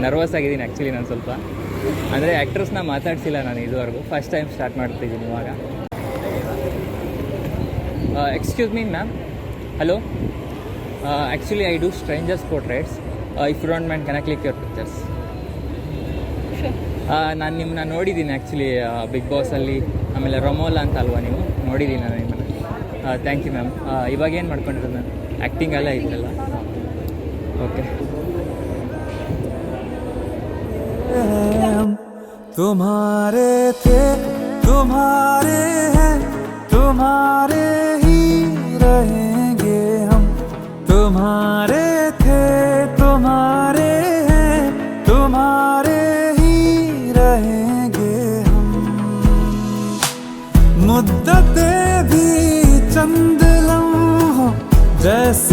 Nervous ಆಗಿದ್ದೀನಿ actually ನಾನು ಸ್ವಲ್ಪ. ಅಂದರೆ ಆ್ಯಕ್ಟ್ರಸ್ನ ಮಾತಾಡ್ಸಿಲ್ಲ ನಾನು ಇದುವರೆಗೂ, ಫಸ್ಟ್ ಟೈಮ್ ಸ್ಟಾರ್ಟ್ ಮಾಡ್ತಿದ್ದೀನಿ ಇವಾಗ. Excuse me ma'am, hello. Actually I do strangers portraits. If you don't mind can I click your pictures? ನಾನು ನಿಮ್ಮನ್ನ ನೋಡಿದ್ದೀನಿ ಆ್ಯಕ್ಚುಲಿ ಬಿಗ್ ಬಾಸಲ್ಲಿ, ಆಮೇಲೆ ರೊಮೋಲಾ ಅಂತ ಅಲ್ವಾ ನೀವು? ನೋಡಿದ್ದೀನಿ ನಾನು ನಿಮ್ಮನ್ನು. Thank you ma'am. ಇವಾಗ ಏನು ಮಾಡ್ಕೊಂಡಿರೋದು ಮ್ಯಾಮ್? ಆ್ಯಕ್ಟಿಂಗ್ ಎಲ್ಲ ಇದ್ದಲ್ಲ? ಓಕೆ. तुम्हारे थे तुम्हारे हैं तुम्हारे ही रहेंगे हम, तुम्हारे थे तुम्हारे हैं तुम्हारे ही रहेंगे हम। मुद्दतें भी चंद लम्हों जैसे